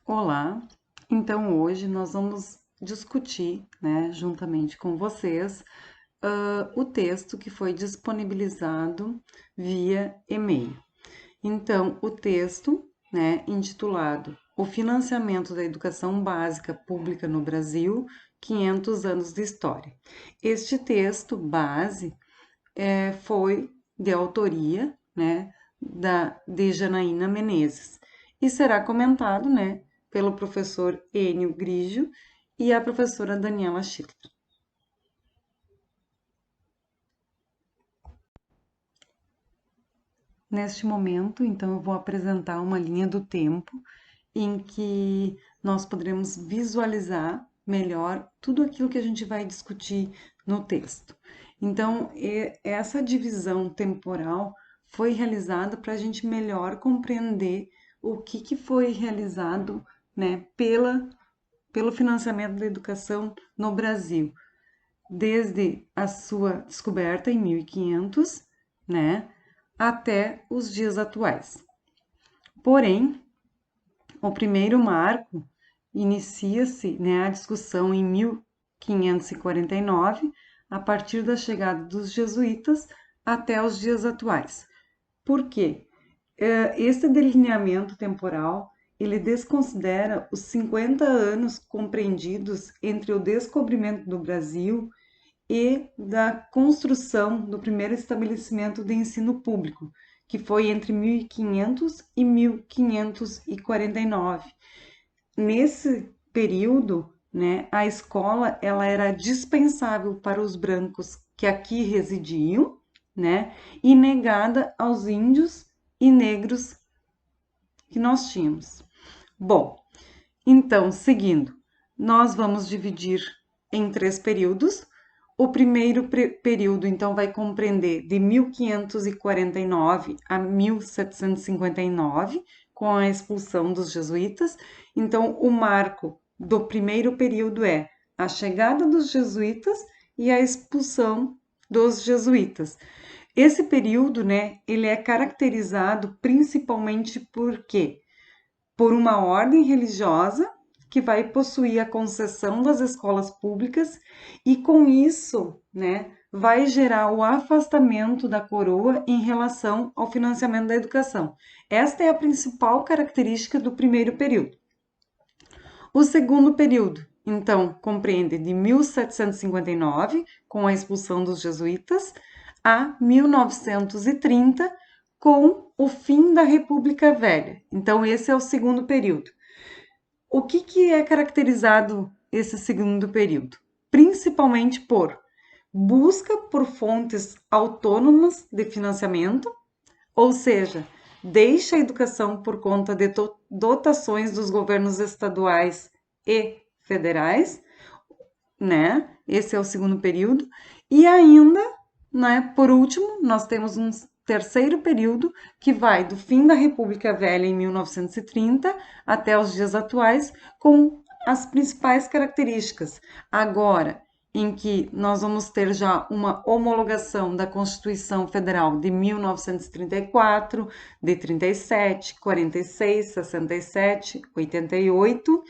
Olá, então hoje nós vamos discutir, né, juntamente com vocês, o texto que foi disponibilizado via e-mail. Então, o texto, né, intitulado O Financiamento da Educação Básica Pública no Brasil, 500 anos de história. Este texto base foi de autoria, né, de Janaína Menezes e será comentado, né, pelo professor Enio Grigio e a professora Daniela Schiller. Neste momento, então, eu vou apresentar uma linha do tempo em que nós poderemos visualizar melhor tudo aquilo que a gente vai discutir no texto. Então, essa divisão temporal foi realizada para a gente melhor compreender o que foi realizado, né, pelo financiamento da educação no Brasil, desde a sua descoberta em 1500, né, até os dias atuais. Porém, o primeiro marco inicia-se, né, a discussão em 1549, a partir da chegada dos jesuítas até os dias atuais. Por quê? Esse delineamento temporal ele desconsidera os 50 anos compreendidos entre o descobrimento do Brasil e da construção do primeiro estabelecimento de ensino público, que foi entre 1500 e 1549. Nesse período, né, a escola ela era dispensável para os brancos que aqui residiam, né, e negada aos índios e negros que nós tínhamos. Bom, então, seguindo, nós vamos dividir em 3 períodos. O primeiro período, então, vai compreender de 1549 a 1759, com a expulsão dos jesuítas. Então, o marco do primeiro período é a chegada dos jesuítas e a expulsão dos jesuítas. Esse período, né, ele é caracterizado principalmente por quê? Por uma ordem religiosa que vai possuir a concessão das escolas públicas e com isso, né, vai gerar o afastamento da coroa em relação ao financiamento da educação. Esta é a principal característica do primeiro período. O segundo período, então, compreende de 1759, com a expulsão dos jesuítas, a 1930, com o fim da República Velha. Então, esse é o segundo período. O que é caracterizado esse segundo período? Principalmente por busca por fontes autônomas de financiamento, ou seja, deixa a educação por conta de dotações dos governos estaduais e federais, né? Esse é o segundo período. E ainda, né, por último, nós temos um terceiro período que vai do fim da República Velha em 1930 até os dias atuais, com as principais características. Agora, em que nós vamos ter já uma homologação da Constituição Federal de 1934, de 37, 46, 67, 88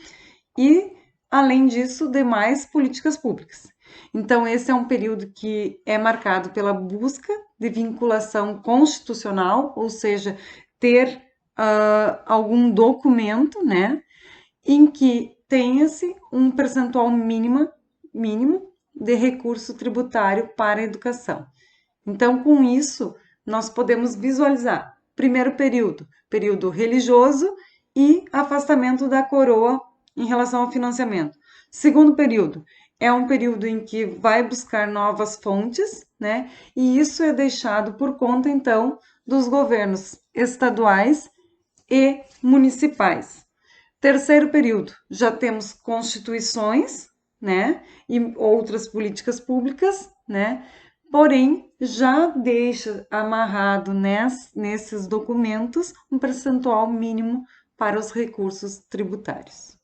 e, além disso, demais políticas públicas. Então, esse é um período que é marcado pela busca de vinculação constitucional, ou seja, ter algum documento, né, em que tenha-se um percentual mínimo de recurso tributário para a educação. Então, com isso, nós podemos visualizar, primeiro período, período religioso e afastamento da coroa em relação ao financiamento. Segundo período, é um período em que vai buscar novas fontes, né? E isso é deixado por conta, então, dos governos estaduais e municipais. Terceiro período, já temos constituições, né, e outras políticas públicas, né, porém já deixa amarrado nesses documentos um percentual mínimo para os recursos tributários.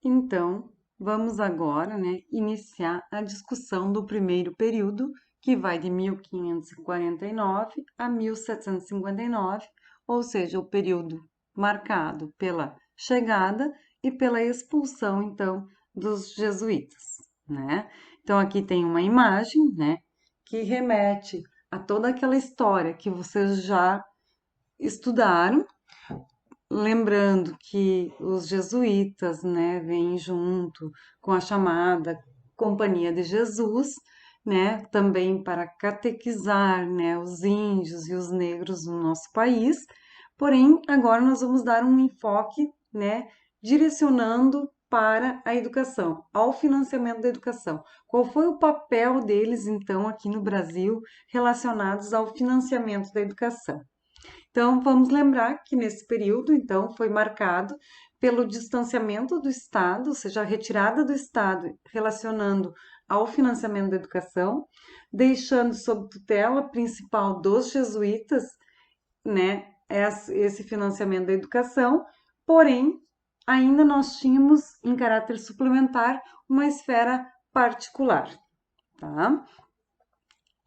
Então, vamos agora, né, iniciar a discussão do primeiro período, que vai de 1549 a 1759, ou seja, o período marcado pela chegada e pela expulsão, então, dos jesuítas, né? Então, aqui tem uma imagem, né, que remete a toda aquela história que vocês já estudaram, lembrando que os jesuítas, né, vêm junto com a chamada Companhia de Jesus, né, também para catequizar, né, os índios e os negros no nosso país. Porém, agora nós vamos dar um enfoque, né, direcionando para a educação, ao financiamento da educação. Qual foi o papel deles, então, aqui no Brasil, relacionados ao financiamento da educação? Então, vamos lembrar que nesse período, então, foi marcado pelo distanciamento do Estado, ou seja, a retirada do Estado relacionando ao financiamento da educação, deixando sob tutela principal dos jesuítas, né, esse financiamento da educação, porém, ainda nós tínhamos, em caráter suplementar, uma esfera particular, tá?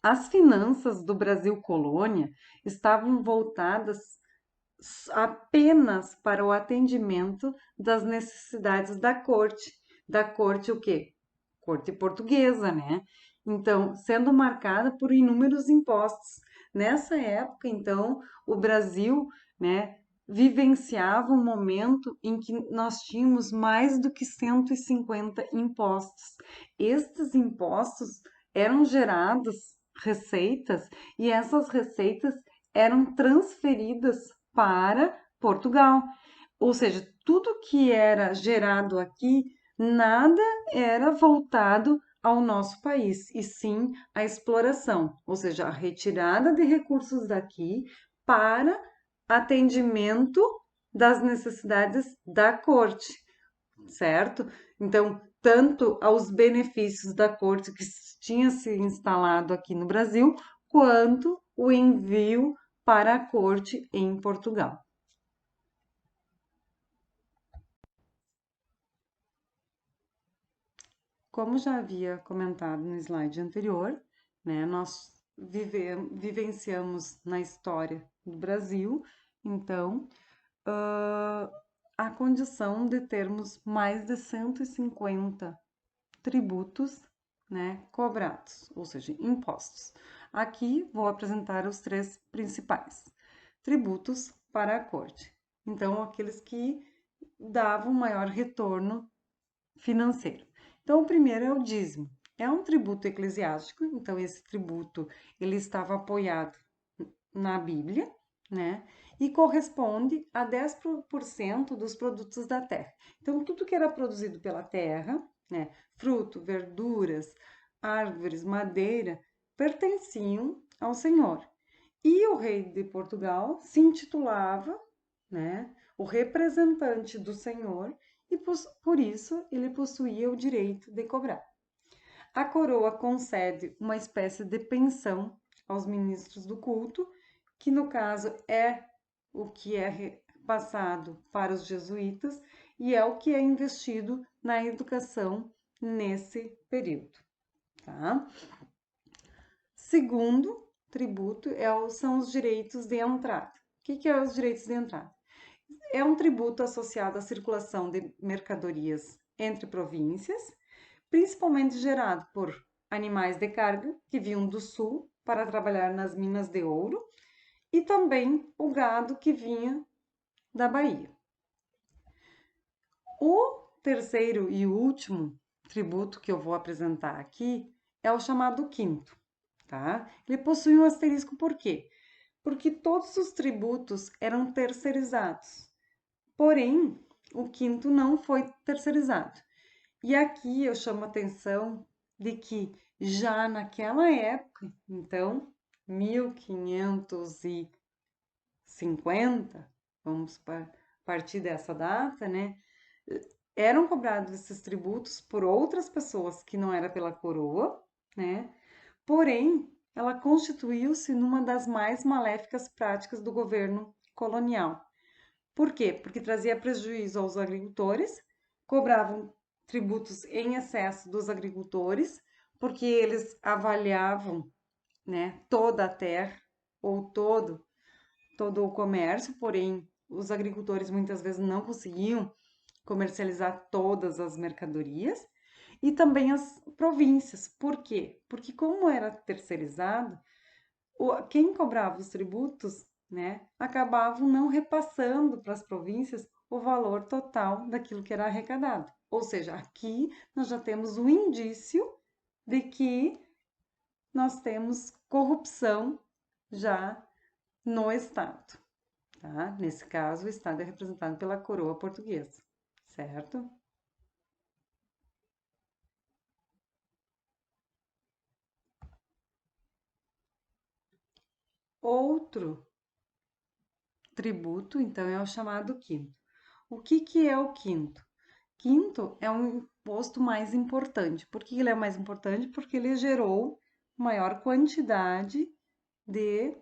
As finanças do Brasil colônia estavam voltadas apenas para o atendimento das necessidades da corte. Da corte o quê? Corte portuguesa, né? Então, sendo marcada por inúmeros impostos. Nessa época, então, o Brasil, né, vivenciava um momento em que nós tínhamos mais do que 150 impostos. Estes impostos eram gerados receitas e essas receitas eram transferidas para Portugal. Ou seja, tudo que era gerado aqui, nada era voltado ao nosso país, e sim a exploração, ou seja, a retirada de recursos daqui para atendimento das necessidades da corte, certo? Então, tanto aos benefícios da corte que tinha se instalado aqui no Brasil, quanto o envio para a corte em Portugal. Como já havia comentado no slide anterior, né, nós vivenciamos na história do Brasil, então, a condição de termos mais de 150 tributos, né, cobrados, ou seja, impostos. Aqui vou apresentar os três principais. Tributos para a corte. Então, aqueles que davam maior retorno financeiro. Então, o primeiro é o dízimo. É um tributo eclesiástico, então esse tributo ele estava apoiado na Bíblia, né? E corresponde a 10% dos produtos da terra. Então, tudo que era produzido pela terra, né, fruto, verduras, árvores, madeira, pertenciam ao Senhor. E o rei de Portugal se intitulava, né, o representante do Senhor e por isso ele possuía o direito de cobrar. A coroa concede uma espécie de pensão aos ministros do culto, que no caso é o que é passado para os jesuítas e é o que é investido na educação nesse período, tá? Segundo tributo são os direitos de entrada. O que é os direitos de entrada? É um tributo associado à circulação de mercadorias entre províncias, principalmente gerado por animais de carga que vinham do sul para trabalhar nas minas de ouro e também o gado que vinha da Bahia. O terceiro e último tributo que eu vou apresentar aqui é o chamado quinto, tá? Ele possui um asterisco por quê? Porque todos os tributos eram terceirizados. Porém, o quinto não foi terceirizado. E aqui eu chamo a atenção de que já naquela época, então, 1550, vamos partir dessa data, né? Eram cobrados esses tributos por outras pessoas que não era pela coroa, né? Porém, ela constituiu-se numa das mais maléficas práticas do governo colonial. Por quê? Porque trazia prejuízo aos agricultores, cobravam tributos em excesso dos agricultores, porque eles avaliavam né, toda a terra ou todo o comércio, porém os agricultores muitas vezes não conseguiam comercializar todas as mercadorias e também as províncias. Por quê? Porque como era terceirizado, quem cobrava os tributos, né, acabavam não repassando para as províncias o valor total daquilo que era arrecadado. Ou seja, aqui nós já temos um indício de que nós temos corrupção já no Estado, tá? Nesse caso, o Estado é representado pela coroa portuguesa, certo? Outro tributo, então, é o chamado quinto. O que que é o quinto? Quinto é um imposto mais importante. Por que ele é mais importante? Porque ele gerou maior quantidade de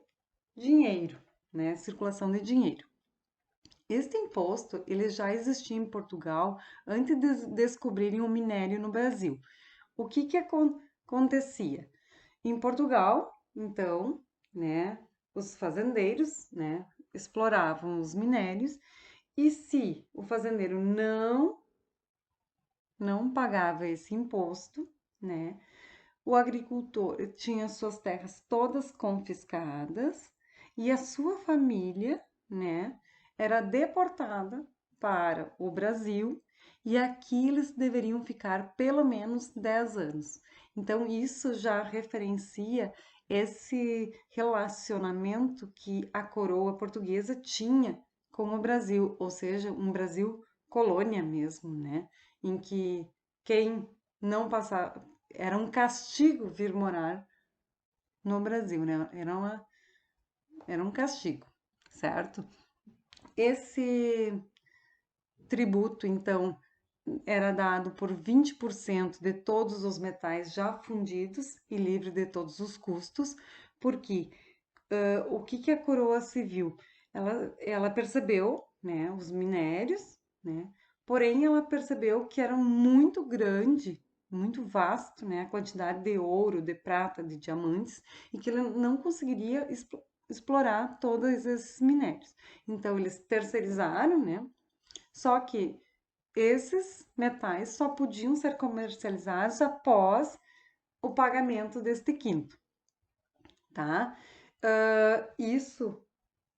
dinheiro, né? Circulação de dinheiro. Este imposto, ele já existia em Portugal antes de descobrirem o minério no Brasil. O que que acontecia? Em Portugal, então, né, os fazendeiros, né, exploravam os minérios e se o fazendeiro não pagava esse imposto, né, o agricultor tinha suas terras todas confiscadas e a sua família, né, era deportada para o Brasil e aqui eles deveriam ficar pelo menos 10 anos. Então, isso já referencia esse relacionamento que a coroa portuguesa tinha com o Brasil, ou seja, um Brasil colônia mesmo, né? Em que quem não passava, era um castigo vir morar no Brasil, né? Era um castigo, certo? Esse tributo, então, era dado por 20% de todos os metais já fundidos e livre de todos os custos, porque o que que a coroa civil? Ela percebeu, né, os minérios, né, porém ela percebeu que era muito grande, muito vasto, né, a quantidade de ouro, de prata, de diamantes, e que ele não conseguiria explorar todos esses minérios. Então eles terceirizaram, né, só que esses metais só podiam ser comercializados após o pagamento deste quinto, tá? Isso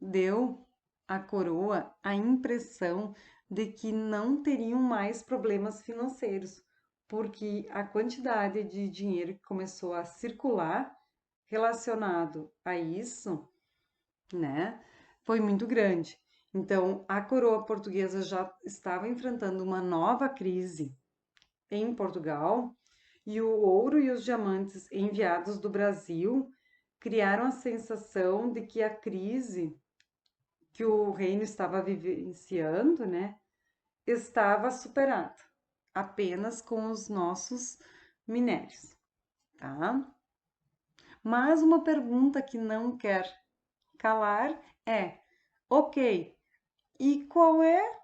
deu à coroa a impressão de que não teriam mais problemas financeiros, porque a quantidade de dinheiro que começou a circular relacionado a isso, né, foi muito grande. Então, a coroa portuguesa já estava enfrentando uma nova crise em Portugal e o ouro e os diamantes enviados do Brasil criaram a sensação de que a crise que o reino estava vivenciando, né, estava superada apenas com os nossos minérios, tá? Mas uma pergunta que não quer calar é: ok, e qual é,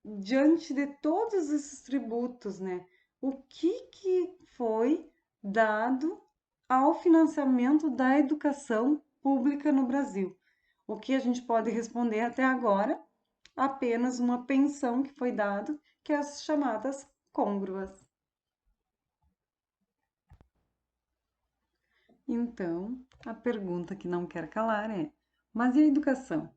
diante de todos esses tributos, né, o que foi dado ao financiamento da educação pública no Brasil? O que a gente pode responder até agora? Apenas uma pensão que foi dada, que é as chamadas côngruas. Então, a pergunta que não quer calar é: mas e a educação?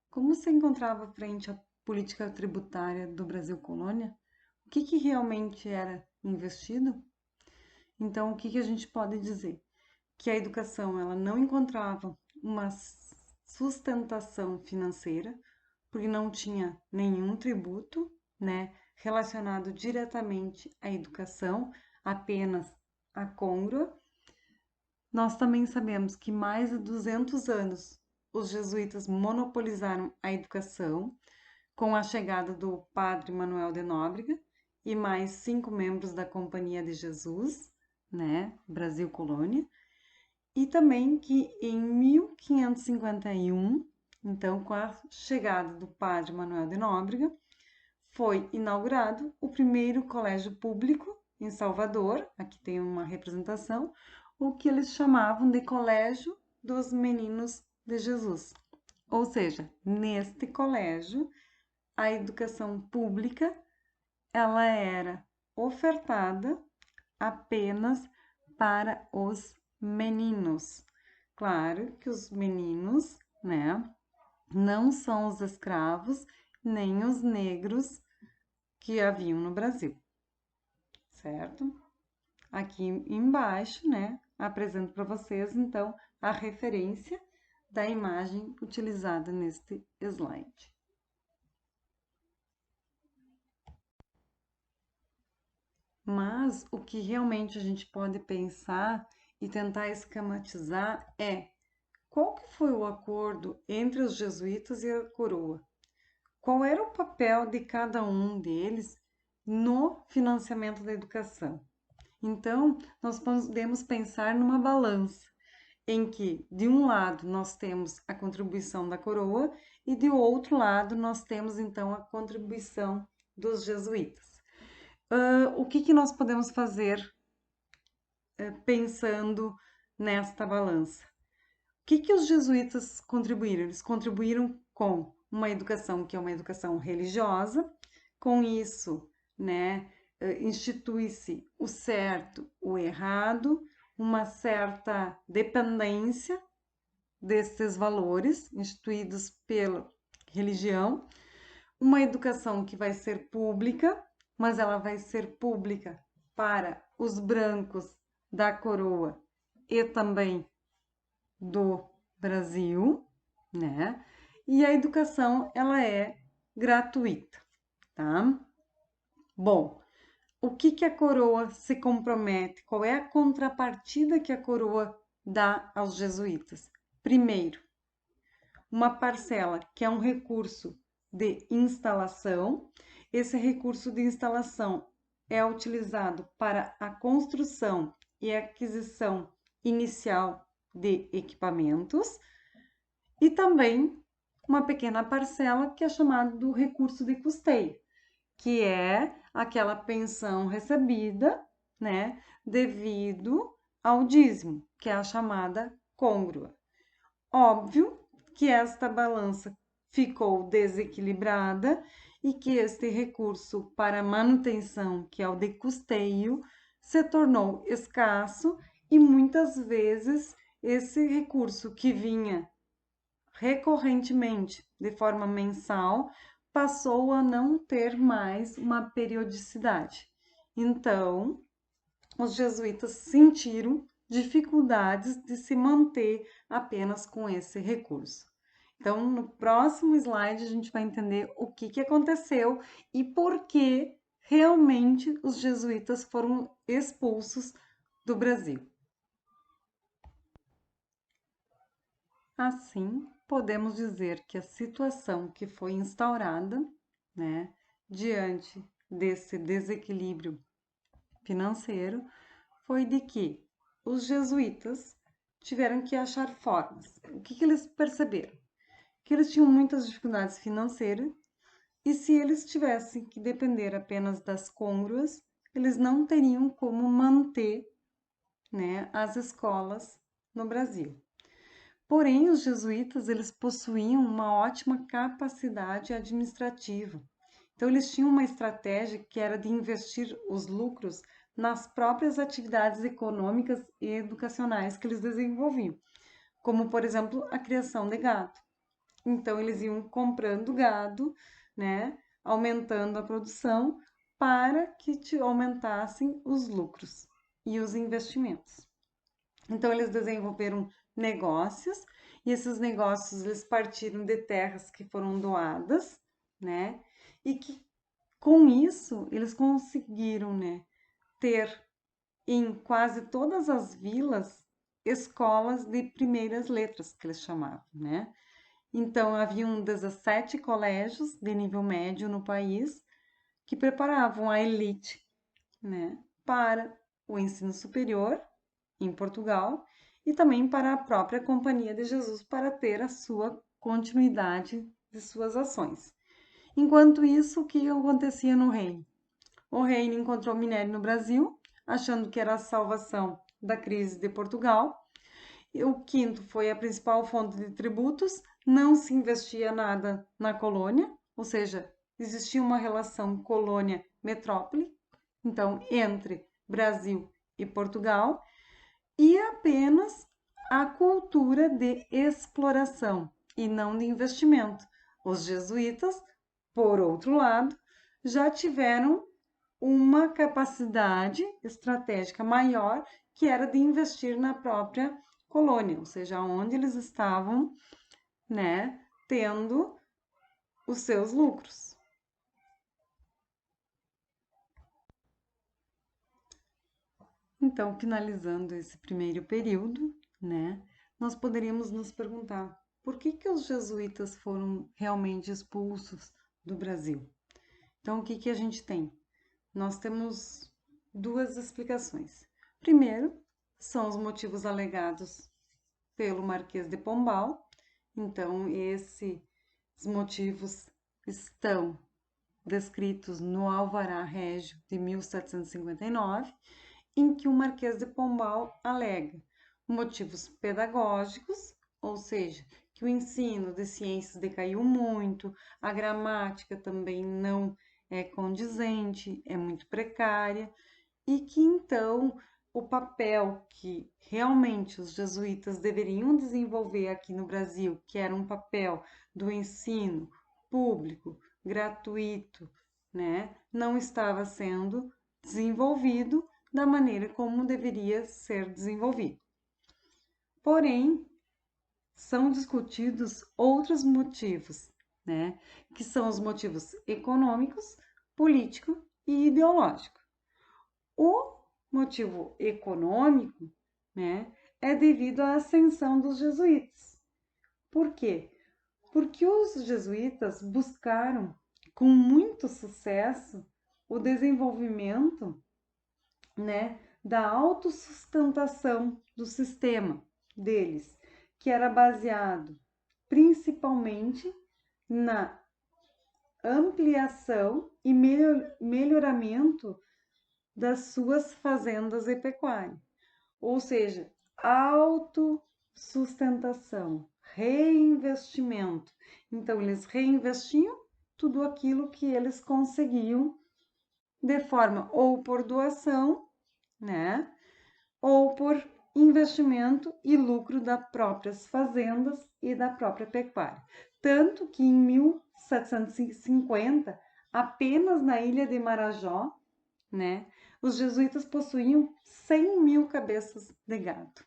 Como se encontrava frente à política tributária do Brasil colônia? O que que realmente era investido? Então, o que que a gente pode dizer? Que a educação ela não encontrava uma sustentação financeira, porque não tinha nenhum tributo, né, relacionado diretamente à educação, apenas a côngrua. Nós também sabemos que mais de 200 anos os jesuítas monopolizaram a educação com a chegada do padre Manuel de Nóbrega e mais 5 membros da Companhia de Jesus, né, Brasil Colônia, e também que em 1551, então com a chegada do padre Manuel de Nóbrega, foi inaugurado o primeiro colégio público em Salvador, aqui tem uma representação, o que eles chamavam de Colégio dos Meninos de Jesus. Ou seja, neste colégio, a educação pública ela era ofertada apenas para os meninos. Claro que os meninos, né, não são os escravos nem os negros que haviam no Brasil, certo? Aqui embaixo, né, apresento para vocês então a referência da imagem utilizada neste slide. Mas o que realmente a gente pode pensar e tentar esquematizar é qual que foi o acordo entre os jesuítas e a coroa? Qual era o papel de cada um deles no financiamento da educação? Então, nós podemos pensar numa balança, em que, de um lado, nós temos a contribuição da coroa e, de outro lado, nós temos, então, a contribuição dos jesuítas. O que nós podemos fazer pensando nesta balança? O que os jesuítas contribuíram? Eles contribuíram com uma educação que é uma educação religiosa, com isso, né, institui-se o certo, o errado, uma certa dependência desses valores instituídos pela religião, uma educação que vai ser pública, mas ela vai ser pública para os brancos da coroa e também do Brasil, né? E a educação ela é gratuita, tá? Bom, o que a coroa se compromete? Qual é a contrapartida que a coroa dá aos jesuítas? Primeiro, uma parcela que é um recurso de instalação. Esse recurso de instalação é utilizado para a construção e aquisição inicial de equipamentos e também uma pequena parcela que é chamada do recurso de custeio, que é aquela pensão recebida, né, devido ao dízimo, que é a chamada côngrua. Óbvio que esta balança ficou desequilibrada e que este recurso para manutenção, que é o de custeio, se tornou escasso e muitas vezes esse recurso que vinha recorrentemente, de forma mensal, passou a não ter mais uma periodicidade. Então, os jesuítas sentiram dificuldades de se manter apenas com esse recurso. Então, no próximo slide, a gente vai entender o que aconteceu e por que realmente os jesuítas foram expulsos do Brasil. Assim, podemos dizer que a situação que foi instaurada, né, diante desse desequilíbrio financeiro, foi de que os jesuítas tiveram que achar formas. O que eles perceberam? Que eles tinham muitas dificuldades financeiras e se eles tivessem que depender apenas das côngruas, eles não teriam como manter, né, as escolas no Brasil. Porém, os jesuítas eles possuíam uma ótima capacidade administrativa. Então, eles tinham uma estratégia que era de investir os lucros nas próprias atividades econômicas e educacionais que eles desenvolviam, como, por exemplo, a criação de gado. Então, eles iam comprando gado, né, aumentando a produção para que aumentassem os lucros e os investimentos. Então, eles desenvolveram negócios e esses negócios eles partiram de terras que foram doadas, né? E que com isso eles conseguiram, né, ter em quase todas as vilas escolas de primeiras letras que eles chamavam, né? Então haviam 17 colégios de nível médio no país que preparavam a elite, né, para o ensino superior em Portugal e também para a própria Companhia de Jesus para ter a sua continuidade de suas ações. Enquanto isso, o que acontecia no reino? O reino encontrou minério no Brasil, achando que era a salvação da crise de Portugal. E o quinto foi a principal fonte de tributos, não se investia nada na colônia, ou seja, existia uma relação colônia-metrópole, então, entre Brasil e Portugal, e apenas a cultura de exploração e não de investimento. Os jesuítas, por outro lado, já tiveram uma capacidade estratégica maior, que era de investir na própria colônia, ou seja, onde eles estavam, né, tendo os seus lucros. Então, finalizando esse primeiro período, né, nós poderíamos nos perguntar por que os jesuítas foram realmente expulsos do Brasil? Então, o que a gente tem? Nós temos duas explicações. Primeiro, são os motivos alegados pelo Marquês de Pombal. Então, esses motivos estão descritos no Alvará Régio de 1759, em que o Marquês de Pombal alega motivos pedagógicos, ou seja, que o ensino de ciências decaiu muito, a gramática também não é condizente, é muito precária, e que então o papel que realmente os jesuítas deveriam desenvolver aqui no Brasil, que era um papel do ensino público, gratuito, né, não estava sendo desenvolvido da maneira como deveria ser desenvolvido. Porém, são discutidos outros motivos, né, que são os motivos econômicos, político e ideológico. O motivo econômico, né, é devido à ascensão dos jesuítas. Por quê? Porque os jesuítas buscaram com muito sucesso o desenvolvimento, né, da autossustentação do sistema deles, que era baseado principalmente na ampliação e melhoramento das suas fazendas e pecuária. Ou seja, autossustentação, reinvestimento. Então, eles reinvestiam tudo aquilo que eles conseguiam de forma ou por doação, né? Ou por investimento e lucro das próprias fazendas e da própria pecuária. Tanto que em 1750, apenas na ilha de Marajó, né, os jesuítas possuíam 100 mil cabeças de gado.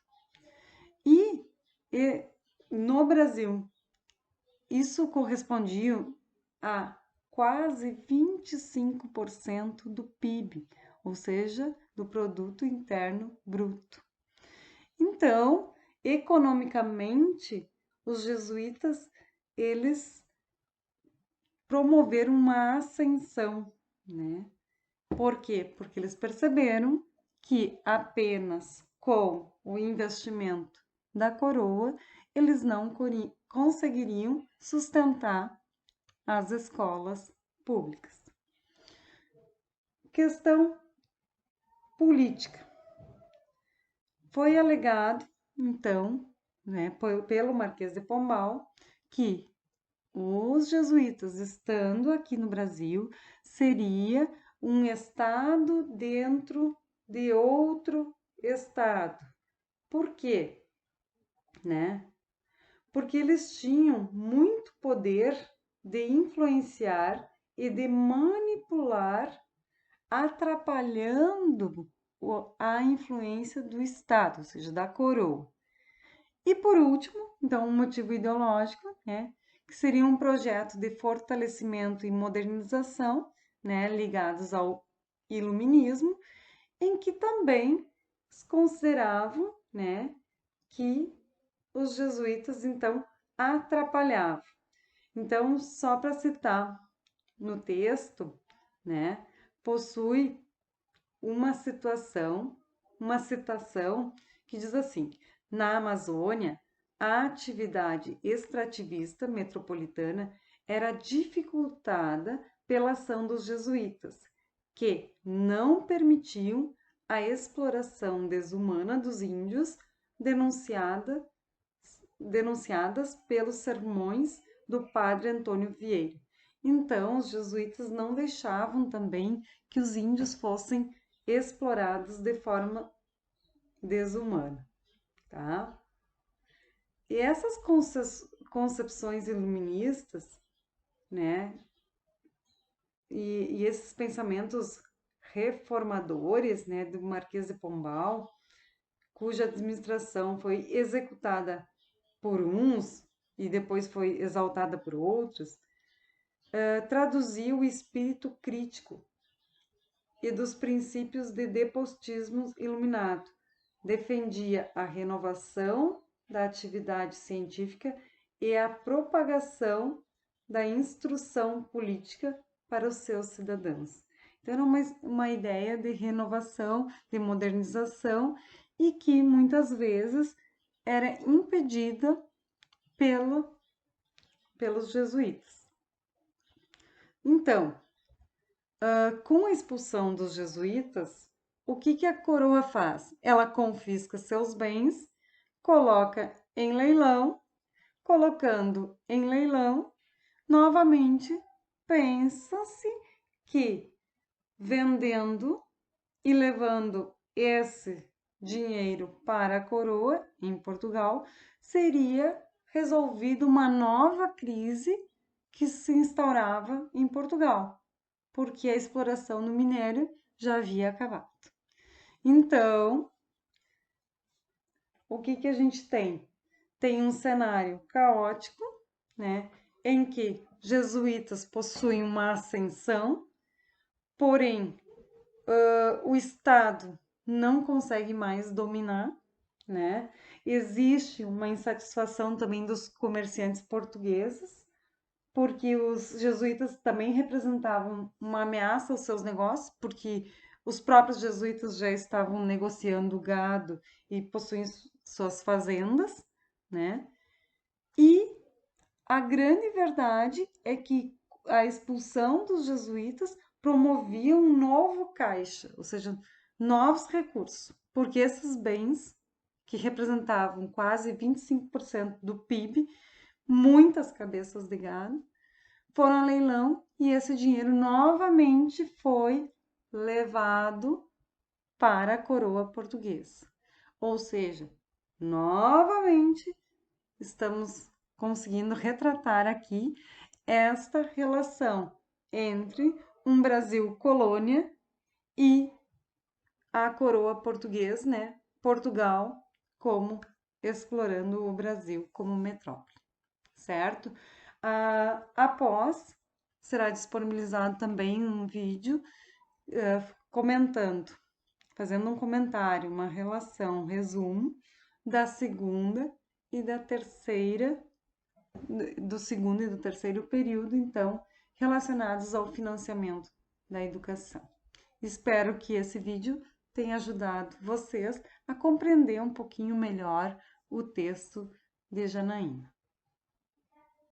E no Brasil, isso correspondia a quase 25% do PIB, ou seja, do produto interno bruto. Então, economicamente, os jesuítas, eles promoveram uma ascensão, né? Por quê? Porque eles perceberam que apenas com o investimento da coroa, eles não conseguiriam sustentar as escolas públicas. Questão política. Foi alegado, então, né, pelo Marquês de Pombal, que os jesuítas, estando aqui no Brasil, seria um estado dentro de outro estado. Por quê? Né? Porque eles tinham muito poder de influenciar e de manipular, atrapalhando a influência do Estado, ou seja, da coroa. E por último, então, um motivo ideológico, né, que seria um projeto de fortalecimento e modernização, né, ligados ao iluminismo, em que também consideravam, né, que os jesuítas então atrapalhavam. Então, só para citar no texto, né, possui uma citação que diz assim: na Amazônia, a atividade extrativista metropolitana era dificultada pela ação dos jesuítas, que não permitiam a exploração desumana dos índios denunciadas pelos sermões do padre Antônio Vieira. Então, os jesuítas não deixavam também que os índios fossem explorados de forma desumana, tá? E essas concepções iluministas, né, e esses pensamentos reformadores, né, do Marquês de Pombal, cuja administração foi executada por uns e depois foi exaltada por outros, traduziu o espírito crítico e dos princípios de depostismo iluminado. Defendia a renovação da atividade científica e a propagação da instrução política para os seus cidadãos. Então, era uma ideia de renovação, de modernização, e que muitas vezes era impedida pelos jesuítas. Então, com a expulsão dos jesuítas, o que a coroa faz? Ela confisca seus bens, coloca em leilão, colocando em leilão, novamente pensa-se que vendendo e levando esse dinheiro para a coroa em Portugal, seria resolvida uma nova crise que se instaurava em Portugal, porque a exploração no minério já havia acabado. Então, o que a gente tem? Tem um cenário caótico, né, em que jesuítas possuem uma ascensão, porém o Estado não consegue mais dominar, né? Existe uma insatisfação também dos comerciantes portugueses, porque os jesuítas também representavam uma ameaça aos seus negócios, porque os próprios jesuítas já estavam negociando gado e possuem suas fazendas, né? E a grande verdade é que a expulsão dos jesuítas promovia um novo caixa, ou seja, novos recursos, porque esses bens, que representavam quase 25% do PIB, muitas cabeças de gado, foram a leilão e esse dinheiro novamente foi levado para a coroa portuguesa. Ou seja, novamente estamos conseguindo retratar aqui esta relação entre um Brasil colônia e a coroa portuguesa, né? Portugal como explorando o Brasil como metrópole, certo? Após, será disponibilizado também um vídeo comentando, fazendo um comentário, uma relação, um resumo da segunda e da terceira, do segundo e do terceiro período, então, relacionados ao financiamento da educação. Espero que esse vídeo tenha ajudado vocês a compreender um pouquinho melhor o texto de Janaína.